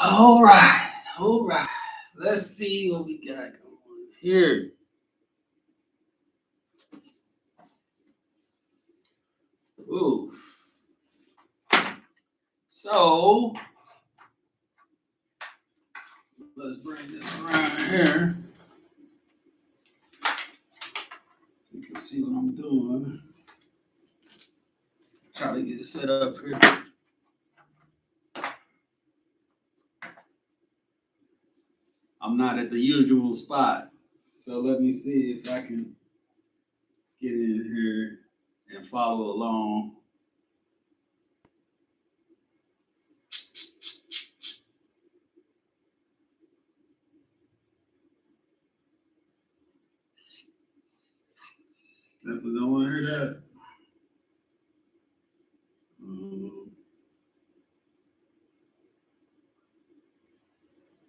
All right, all right. Let's see what we got going on here. Ooh. So let's bring this around here so you can see what I'm doing. Try to get it set up here. I'm not at the usual spot, so let me see if I can get in here and follow along. Definitely don't want to hear that.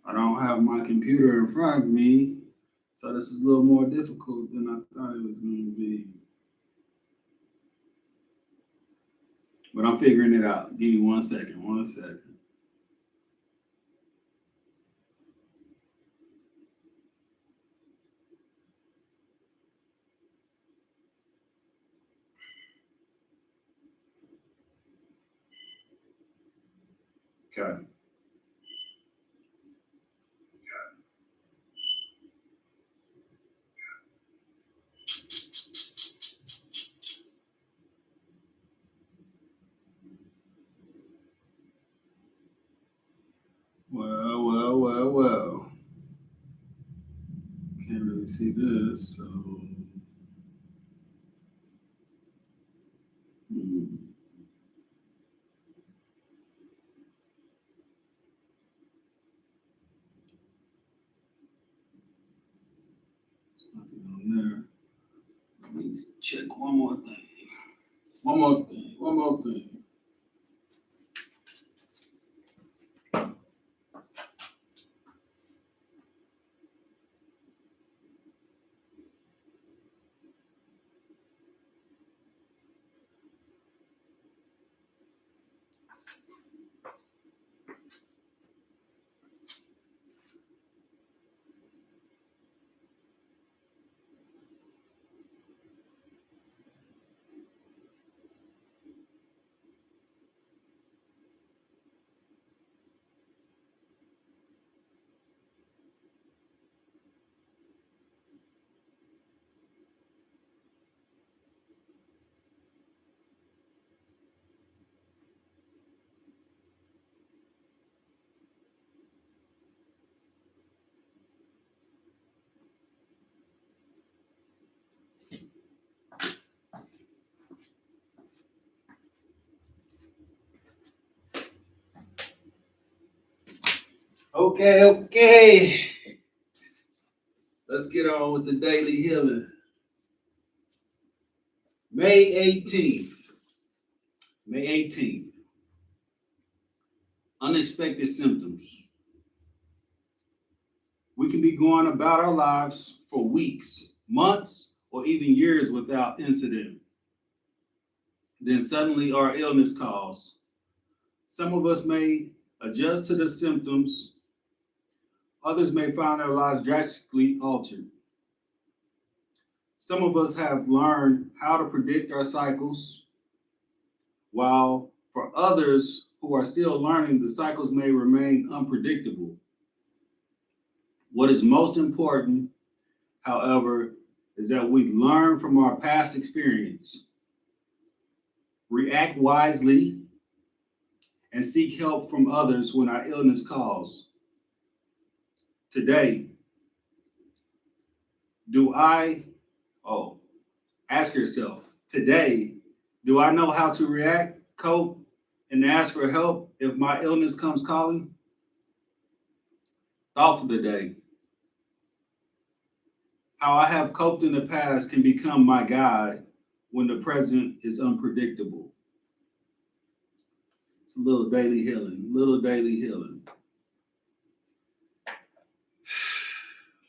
I don't have my computer in front of me, so this is a little more difficult than I thought it was going to be. But I'm figuring it out. Give me 1 second, 1 second. Okay. Well. Can't really see this, so. There's nothing on there. Let me check one more thing. One more thing. Okay. Let's get on with the daily healing. May 18th. May 18th. Unexpected symptoms. We can be going about our lives for weeks, months, or even years without incident. Then suddenly our illness calls. Some of us may adjust to the symptoms. Others may find their lives drastically altered. Some of us have learned how to predict our cycles, while for others who are still learning, the cycles may remain unpredictable. What is most important, however, is that we learn from our past experience, react wisely, and seek help from others when our illness calls. Today, ask yourself, today, do I know how to react, cope, and ask for help if my illness comes calling? Thought for the day. How I have coped in the past can become my guide when the present is unpredictable. It's a little daily healing.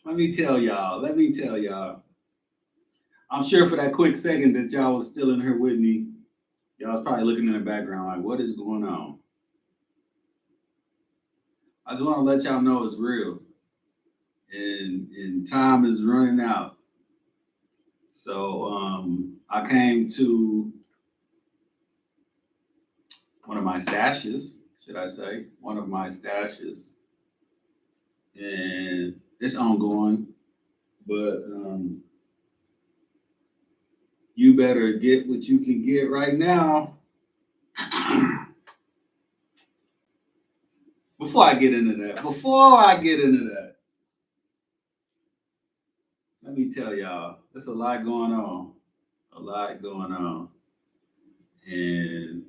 Let me tell y'all. I'm sure for that quick second that y'all was still in here with me, y'all was probably looking in the background like, what is going on? I just want to let y'all know it's real, and time is running out. So I came to one of my stashes, should I say, one of my stashes, and it's ongoing. But you better get what you can get right now. Before I get into that, let me tell y'all, there's a lot going on, and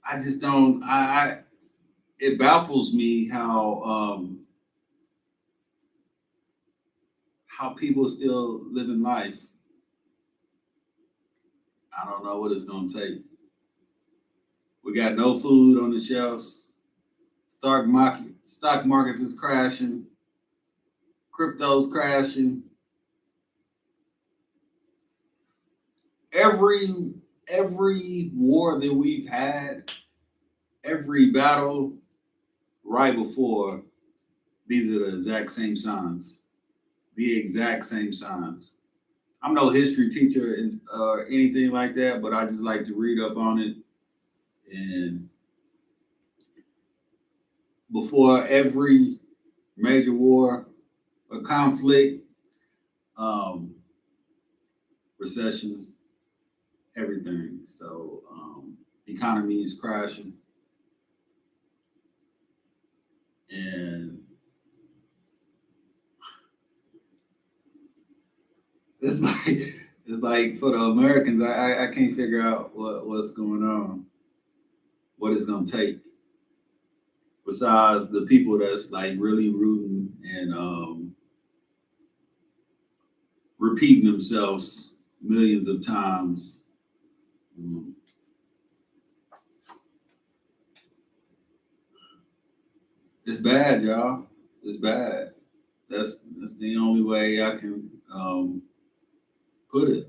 I just don't. It baffles me how people still living life. I don't know what it's gonna take. We got no food on the shelves. Stock market is crashing. Crypto's crashing. Every every war that we've had, every battle right before, these are the exact same signs. The exact same signs. I'm no history teacher or anything like that, but I just like to read up on it. And before every major war or conflict, um, recessions, everything. So economy is crashing, and it's like for the Americans, I can't figure out what's going on, what it's gonna take. Besides the people that's like really rooting and repeating themselves millions of times. Um, it's bad, y'all. It's bad. That's the only way I can put it.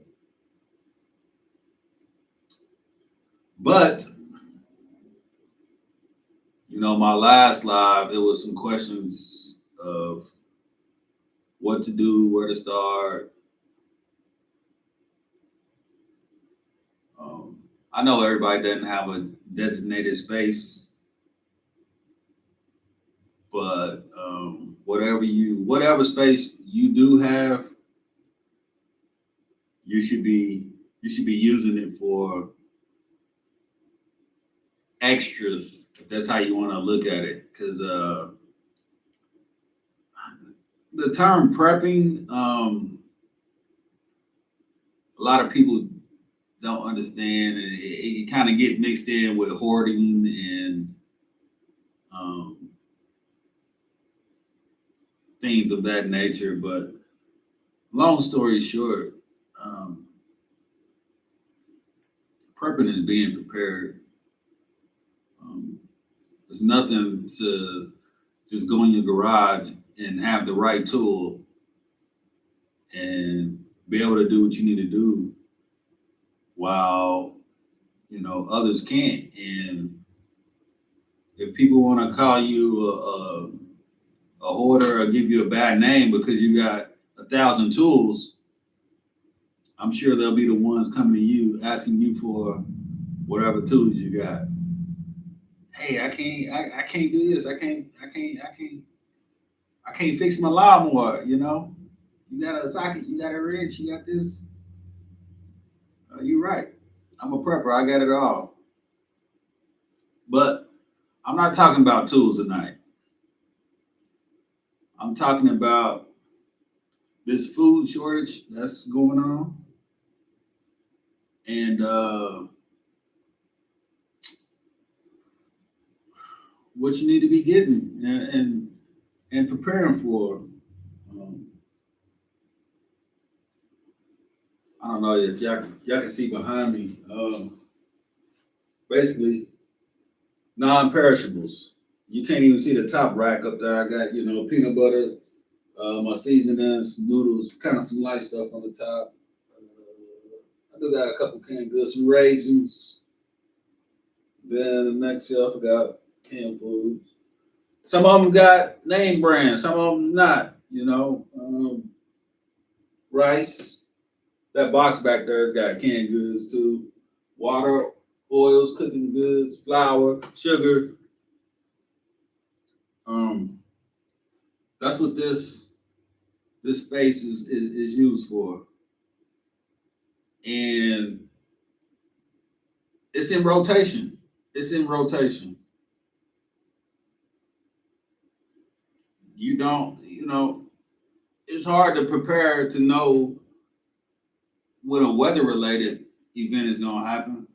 But my last live, there was some questions of what to do, where to start. Um, I know everybody doesn't have a designated space, but whatever space you do have, you should be using it for extras, if that's how you want to look at it. Because the term prepping, a lot of people don't understand, and it kind of get mixed in with hoarding and um, things of that nature. But long story short, um, prepping is being prepared. Um, there's nothing to just go in your garage and have the right tool and be able to do what you need to do while others can't. And if people want to call you a hoarder or give you a bad name because you got 1,000 tools, I'm sure they'll be the ones coming to you asking you for whatever tools you got. Hey, I can't do this. I can't fix my lawnmower. You got a socket, you got a wrench, you got this. You're right. I'm a prepper. I got it all. But I'm not talking about tools tonight. I'm talking about this food shortage that's going on, and what you need to be getting and preparing for. Um, I don't know if y'all can see behind me. Basically, non-perishables. You can't even see the top rack up there. I got peanut butter, my seasonings, noodles, kind of some light stuff on the top. I do got a couple canned goods, some raisins. Then the next shelf got canned foods. Some of them got name brands, some of them not. Rice. That box back there has got canned goods too. Water, oils, cooking goods, flour, sugar. Um, that's what this space is used for, and it's in rotation. It's in rotation. You don't, it's hard to prepare to know when a weather-related event is going to happen.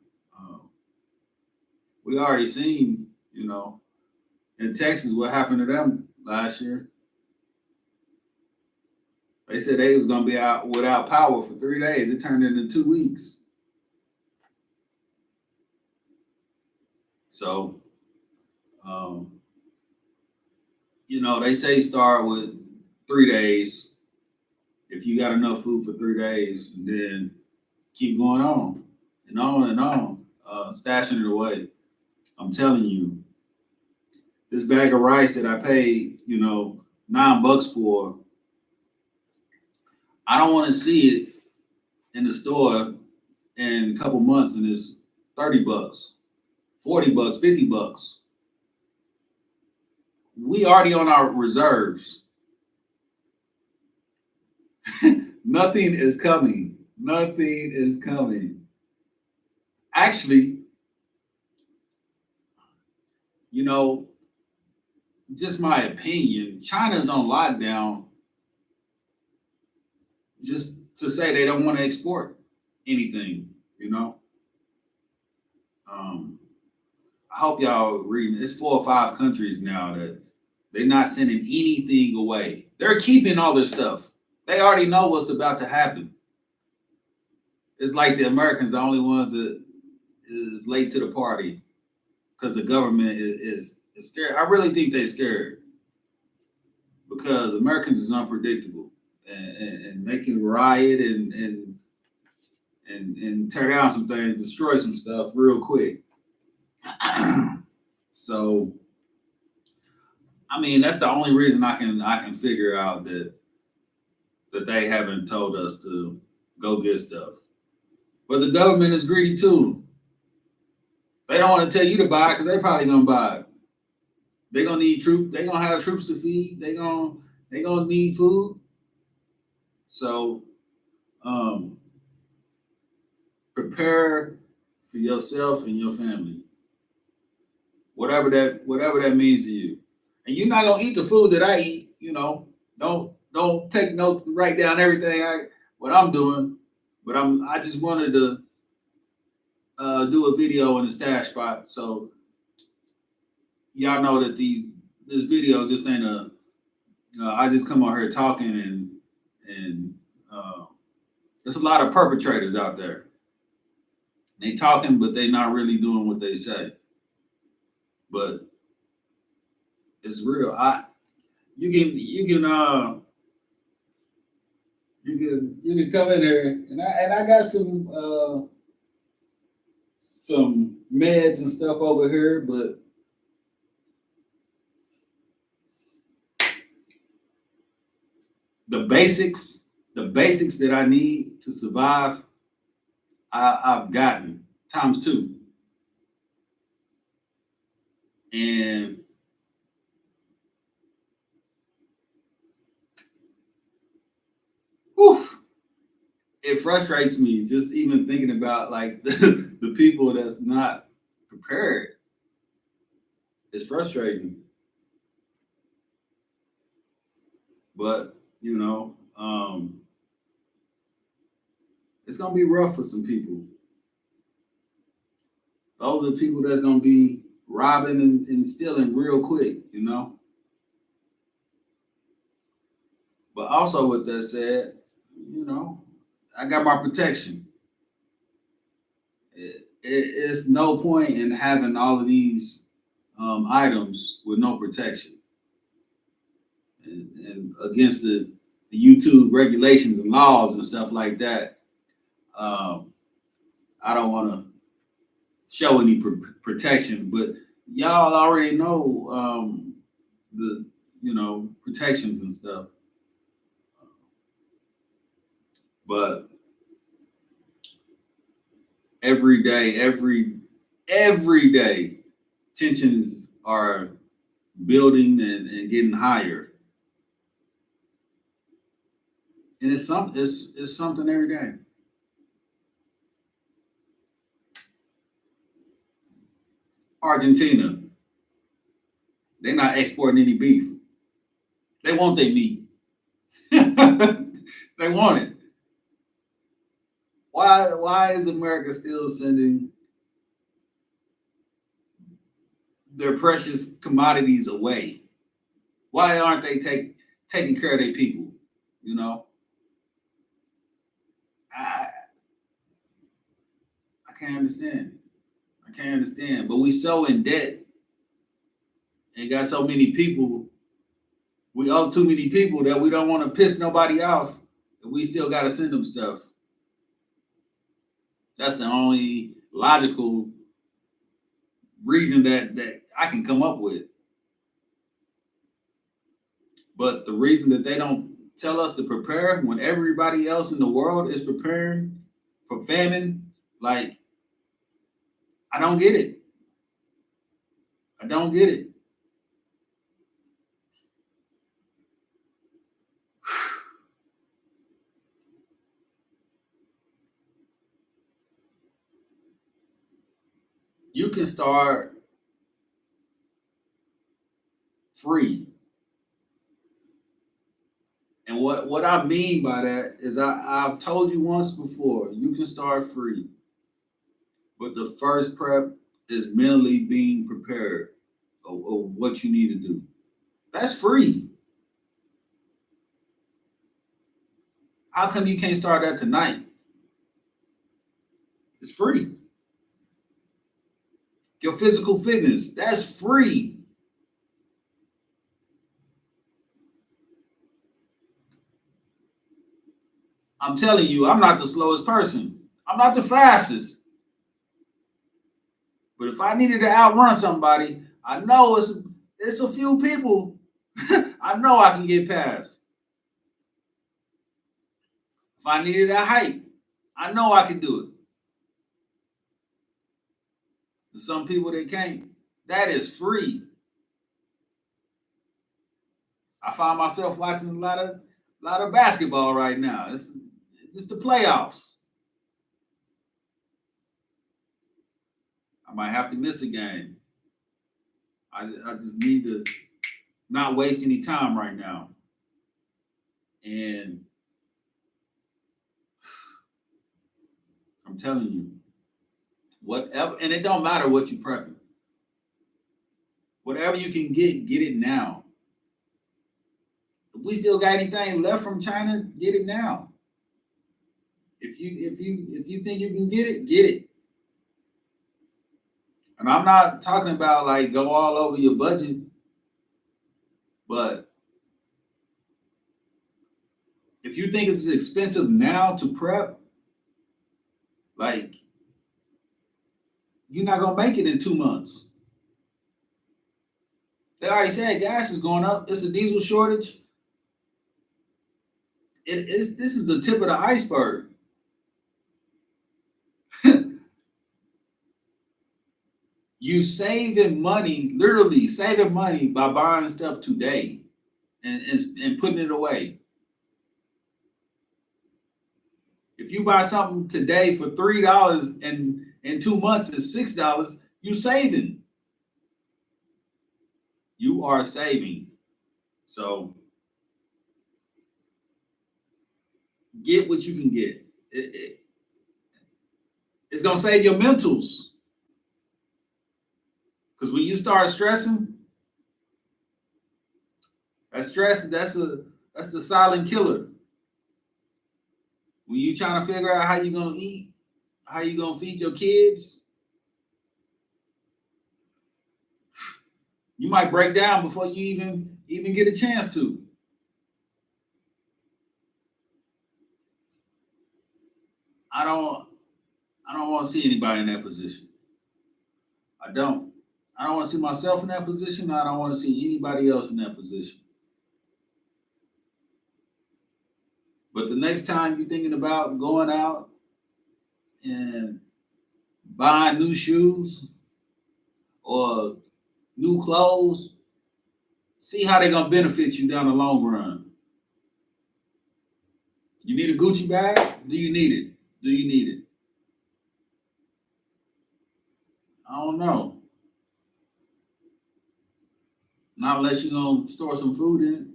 We already seen, in Texas what happened to them last year. They said they was going to be out without power for 3 days. It turned into 2 weeks. So, they say start with 3 days. If you got enough food for 3 days, and then keep going on and on and on, stashing it away. I'm telling you, this bag of rice that I paid, $9 for, I don't want to see it in the store in a couple months and it's $30, $40, $50. We already on our reserves. Nothing is coming. Nothing is coming. Actually, just my opinion, China's on lockdown just to say they don't want to export anything, I hope y'all reading. It's 4 or 5 countries now that they're not sending anything away. They're keeping all their stuff. They already know what's about to happen. It's like the Americans, the only ones that is late to the party because the government is scared. I really think they're scared because Americans is unpredictable and they can riot and tear down some things, destroy some stuff real quick. So, I mean, that's the only reason I can figure out that they haven't told us to go get stuff. But the government is greedy too. They don't want to tell you to buy it because they're probably gonna buy it. They're gonna need troops. They're gonna have troops to feed. They're gonna need food. So, prepare for yourself and your family. Whatever that means to you. And you're not gonna eat the food that I eat. Don't take notes to write down everything what I'm doing. But I just wanted to do a video in the stash spot, so y'all know that this video just ain't I just come on here talking and there's a lot of perpetrators out there. They talking, but they not really doing what they say. But it's real. You can come in there and I got some meds and stuff over here, but the basics that I need to survive, I've gotten times 2. And whew, it frustrates me just even thinking about like the people that's not prepared. It's frustrating. But, it's gonna be rough for some people. Those are the people that's gonna be robbing and stealing real quick, But also with that said, I got my protection. It's no point in having all of these items with no protection and against the YouTube regulations and laws and stuff like that. I don't want to show any protection, but y'all already know the protections and stuff. But every day, every day, tensions are building and getting higher, and it's something every day. Argentina, they're not exporting any beef. They want their meat. They want it. Why is America still sending their precious commodities away? Why aren't they taking care of their people? You know, I I can't understand. I can't understand. But we so in debt and got so many people. We owe too many people that we don't want to piss nobody off. And we still got to send them stuff. That's the only logical reason that I can come up with. But the reason that they don't tell us to prepare when everybody else in the world is preparing for famine, like, I don't get it. I don't get it. You can start free. And what I mean by that is I've told you once before, you can start free. But the first prep is mentally being prepared of what you need to do. That's free. How come you can't start that tonight? It's free. Your physical fitness, that's free. I'm telling you, I'm not the slowest person. I'm not the fastest. But if I needed to outrun somebody, I know it's a few people I know I can get past. If I needed a height, I know I can do it. There's some people that can't. That is free. I find myself watching a lot of basketball right now. It's just the playoffs. I might have to miss a game. I just need to not waste any time right now. And I'm telling you, whatever, and it don't matter what you prepping. Whatever you can get it now. If we still got anything left from China, get it now. If you think you can get it, get it. And I'm not talking about like go all over your budget, but if you think it's expensive now to prep, like you're not gonna make it in 2 months. They already said gas is going up. It's a diesel shortage. This is the tip of the iceberg. You saving money, literally saving money by buying stuff today and putting it away. If you buy something today for $3 and in 2 months it's $6, you saving. You are saving. So get what you can get. It's gonna save your mentals. Because when you start stressing, that stress that's the silent killer. When you trying to figure out how you gonna eat, how you gonna feed your kids, you might break down before you even get a chance to. I don't I don't want to see anybody in that position. I don't. I don't want to see myself in that position. I don't want to see anybody else in that position. But the next time you're thinking about going out and buying new shoes or new clothes, see how they're gonna benefit you down the long run. You need a Gucci bag? Do you need it? Do you need it? I don't know. Not unless you're gonna store some food in it.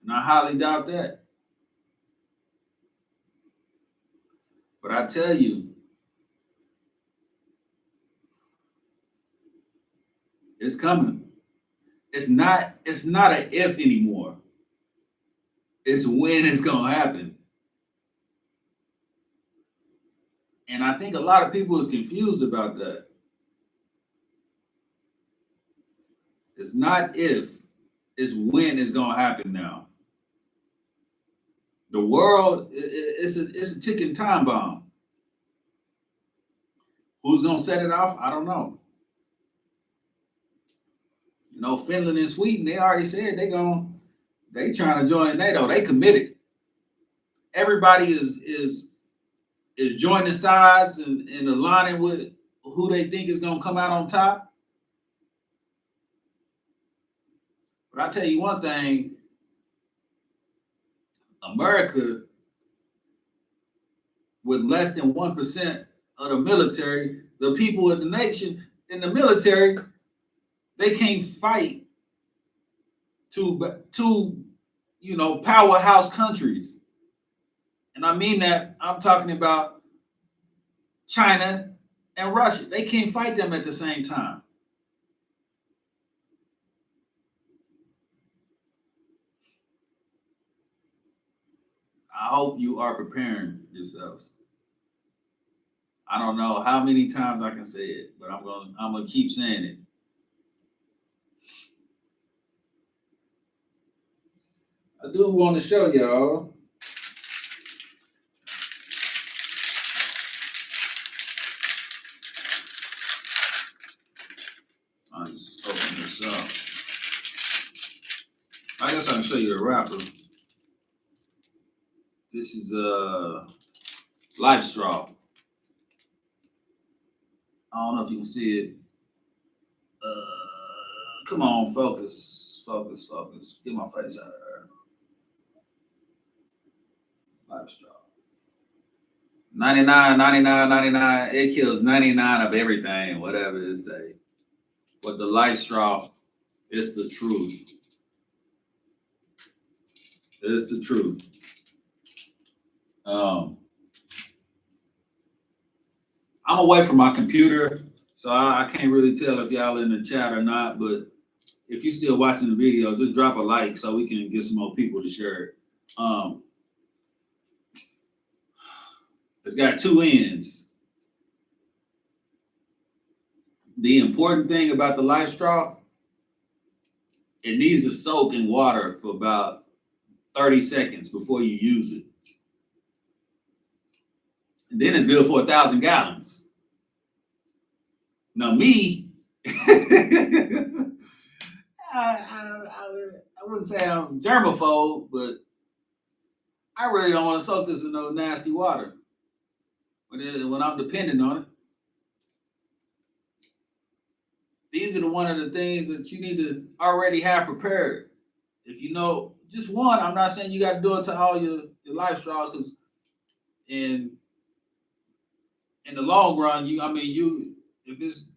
And I highly doubt that. But I tell you, it's coming. It's not an if anymore. It's when it's gonna happen. And I think a lot of people is confused about that. It's not if, it's when it's gonna happen now. The world, it's a ticking time bomb. Who's gonna set it off? I don't know. You know, Finland and Sweden, they already said they trying to join NATO. They committed. Everybody is joining sides and aligning with who they think is gonna come out on top. But I tell you one thing, America, with less than 1% of the military, the people in the nation in the military, they can't fight two powerhouse countries. And I mean that I'm talking about China and Russia. They can't fight them at the same time. I hope you are preparing yourselves. I don't know how many times I can say it, but I'm gonna keep saying it. I do want to show y'all. I'll just open this up. I guess I can show you the wrapper. This is a life straw. I don't know if you can see it. Come on, focus. Get my face out of there. Life straw. 99, 99, 99. It kills 99 of everything, whatever it say. But the life straw is the truth. It's the truth. I'm away from my computer, so I can't really tell if y'all in the chat or not. But if you're still watching the video, just drop a like so we can get some more people to share it. It's got two ends. The important thing about the life straw, it needs to soak in water for about 30 seconds before you use it. And then it's good for 1,000 gallons. Now me, I wouldn't say I'm germaphobe, but I really don't want to soak this in no nasty water when I'm dependent on it. These are one of the things that you need to already have prepared. If you know just one, I'm not saying you got to do it to all your life straws, because in the long run, if it's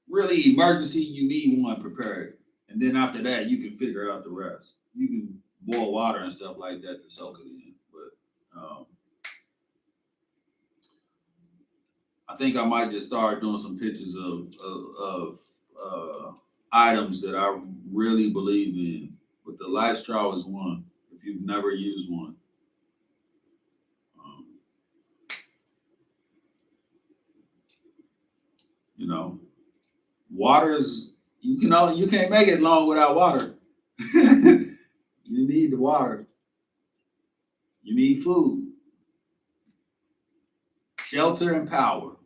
really emergency, you need one prepared. And then after that, you can figure out the rest. You can boil water and stuff like that to soak it in. But I think I might just start doing some pictures of items that I really believe in. But the life straw is one, if you've never used one. Water is, you can't make it long without water. You need the water. You need food, shelter, and power.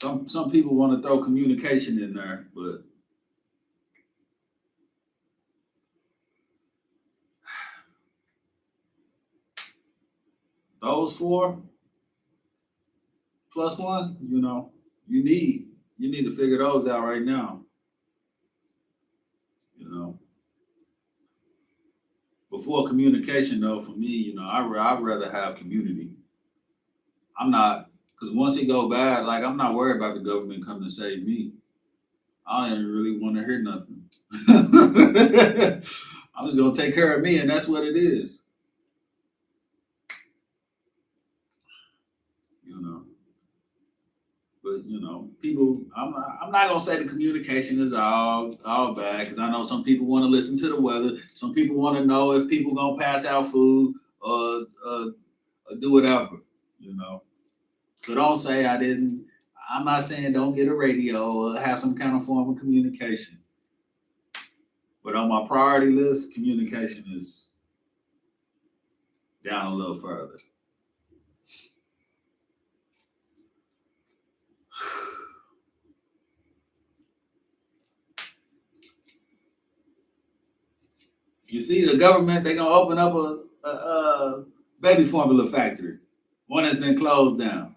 Some people want to throw communication in there, but those 4 plus 1, you need to figure those out right now. Before communication, though, for me, I'd rather have community. I'm not, because once it go bad, like, I'm not worried about the government coming to save me. I don't even really want to hear nothing. I'm just gonna take care of me, and that's what it is. But people, I'm not gonna say the communication is all bad, because I know some people want to listen to the weather. Some people want to know if people gonna pass out food or do whatever. So don't say I didn't. I'm not saying don't get a radio or have some kind of form of communication. But on my priority list, communication is down a little further. You see, the government, they're going to open up a baby formula factory. One has been closed down.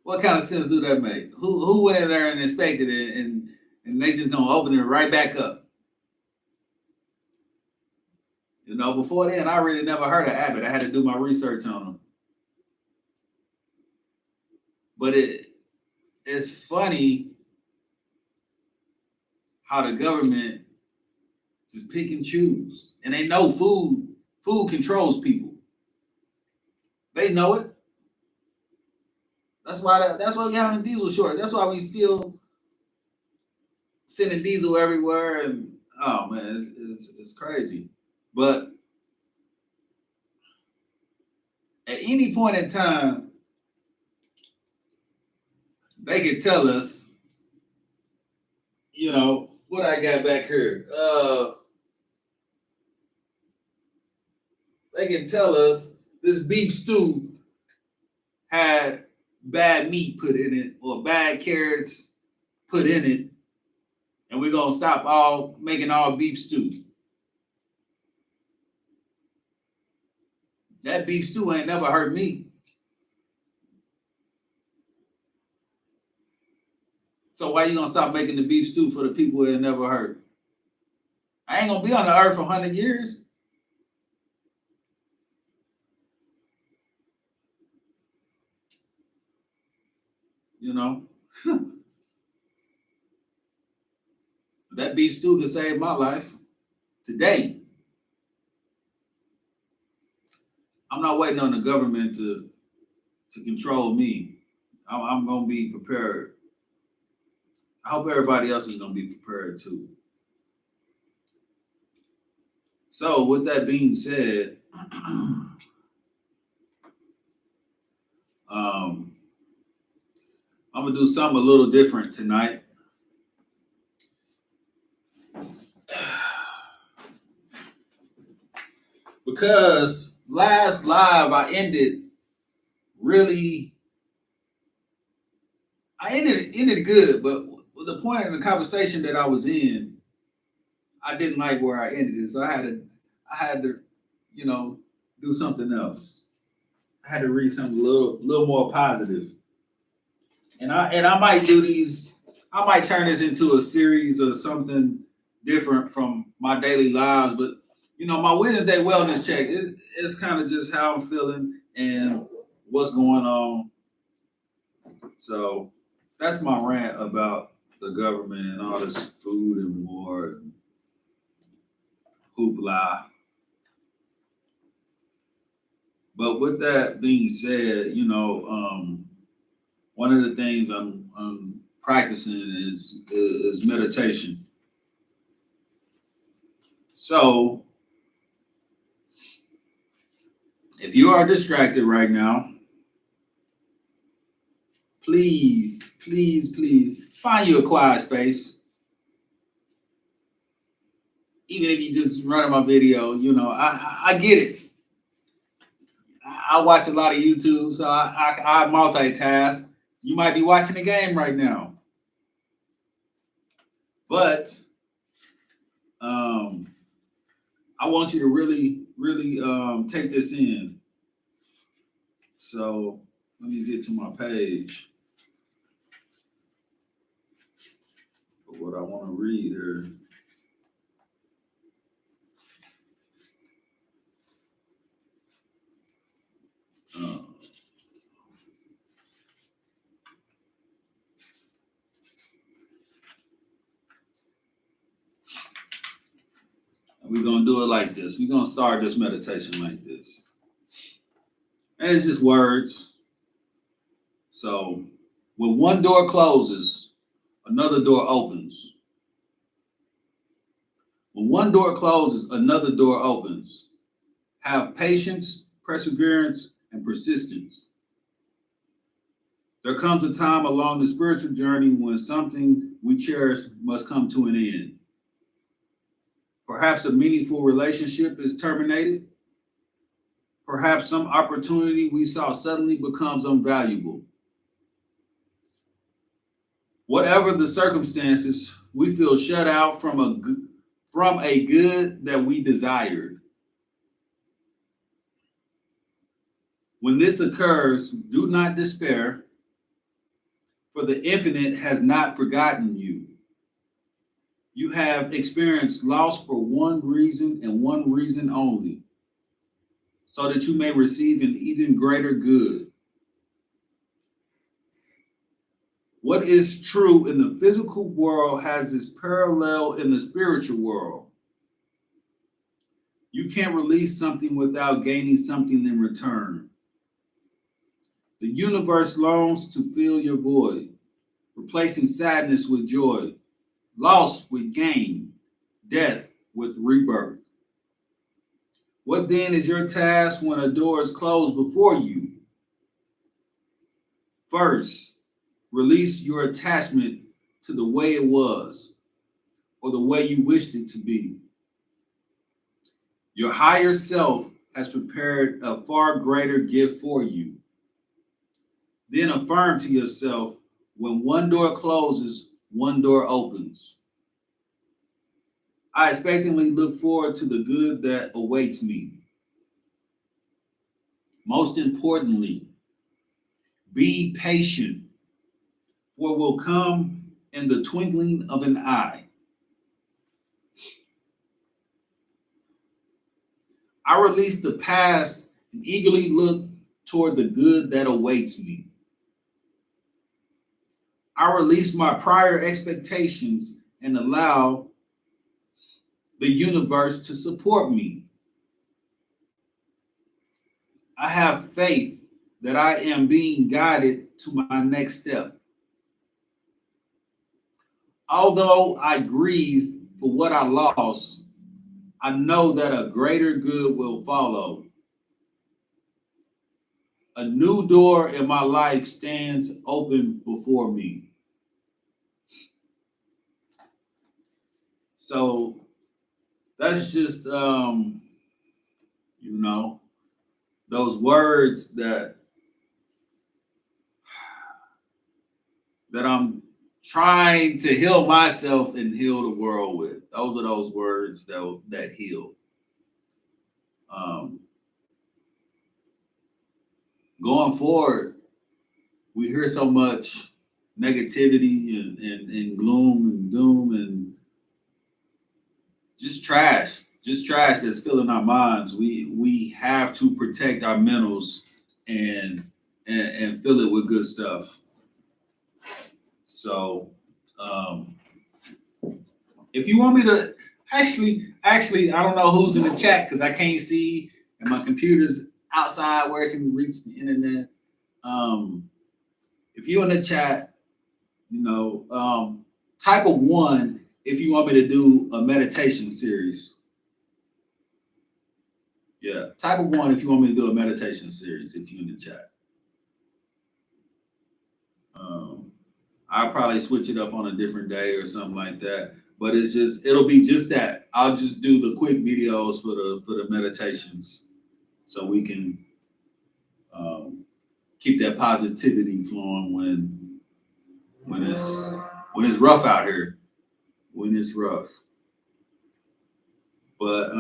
What kind of sense do that make? Who went in there and inspected it, and they just going to open it right back up? Before then, I really never heard of Abbott. I had to do my research on them. But it's funny how the government just pick and choose. And they know food controls people. They know it. That's why we having a diesel shortage. That's why we still sending diesel everywhere. And oh man, it's crazy. But at any point in time, they could tell us, what I got back here. They can tell us this beef stew had bad meat put in it or bad carrots put in it, and we're gonna stop making all beef stew. That beef stew ain't never hurt me. So why you gonna stop making the beef stew for the people it never hurt? I ain't gonna be on the earth for 100 years. That beef stew could save my life today. I'm not waiting on the government to control me. I'm gonna be prepared. I hope everybody else is gonna be prepared too. So with that being said, I'm gonna do something a little different tonight. Because last live I ended good, but the point of the conversation that I was in, I didn't like where I ended it. So I had to, do something else. I had to read something a little more positive. And I might do these, I might turn this into a series or something different from my daily lives, but my Wednesday wellness check, it's kind of just how I'm feeling and what's going on. So that's my rant about the government and all this food and war and hoopla. But with that being said, one of the things I'm practicing is meditation. So if you are distracted right now, please, please, please find you a quiet space. Even if you just running my video, I get it. I watch a lot of YouTube, so I multitask. You might be watching the game right now, but I want you to really, really take this in. So let me get to my page for what I want to read here. We're going to do it like this. We're going to start this meditation like this. And it's just words. So when one door closes, another door opens. When one door closes, another door opens. Have patience, perseverance, and persistence. There comes a time along the spiritual journey when something we cherish must come to an end. Perhaps a meaningful relationship is terminated. Perhaps some opportunity we saw suddenly becomes unvaluable. Whatever the circumstances, we feel shut out from a good that we desired. When this occurs, do not despair, for the infinite has not forgotten you. You have experienced loss for one reason and one reason only, so that you may receive an even greater good. What is true in the physical world has its parallel in the spiritual world. You can't release something without gaining something in return. The universe longs to fill your void, replacing sadness with joy, loss with gain, death with rebirth. What then is your task when a door is closed before you? First, release your attachment to the way it was or the way you wished it to be. Your higher self has prepared a far greater gift for you. Then affirm to yourself, when one door closes, one door opens. I expectantly look forward to the good that awaits me. Most importantly, be patient, for it will come in the twinkling of an eye. I release the past and eagerly look toward the good that awaits me. I release my prior expectations and allow the universe to support me. I have faith that I am being guided to my next step. Although I grieve for what I lost, I know that a greater good will follow. A new door in my life stands open before me. So that's just, those words that I'm trying to heal myself and heal the world with. Those are those words that heal. Going forward, we hear so much negativity and gloom and doom and just trash that's filling our minds. We have to protect our mentals and fill it with good stuff. So if you want me to actually, I don't know who's in the chat because I can't see and my computer's outside where it can reach the internet. If you're in the chat, type of 1 if you want me to do a meditation series. Yeah, type of 1 if you want me to do a meditation series if you're in the chat. I'll probably switch it up on a different day or something like that. But it'll be just that. I'll just do the quick videos for the meditations so we can keep that positivity flowing when it's rough out here, when it's rough. But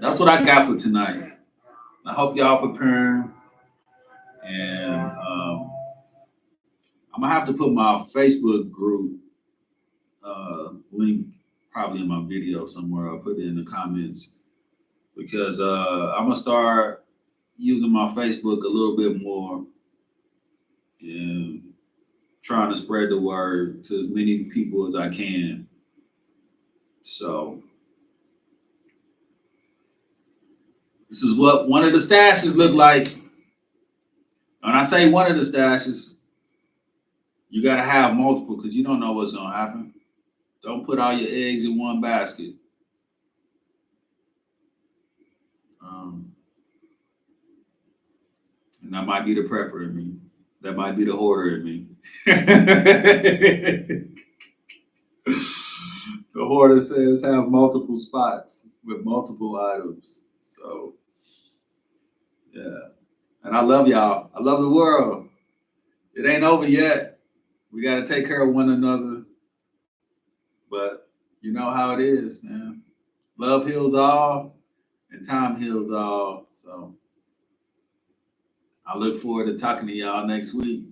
that's what I got for tonight. I hope y'all preparing, and I'm gonna have to put my Facebook group link probably in my video somewhere. I'll put it in the comments because I'm gonna start using my Facebook a little bit more and trying to spread the word to as many people as I can. So this is what one of the stashes look like. When I say one of the stashes, you gotta have multiple because you don't know what's gonna happen. Don't put all your eggs in one basket. And that might be the prepper in me. That might be the hoarder in me. The hoarder says have multiple spots with multiple items. So, yeah. And I love y'all. I love the world. It ain't over yet. We got to take care of one another. But you know how it is, man. Love heals all, and time heals all. So I look forward to talking to y'all next week.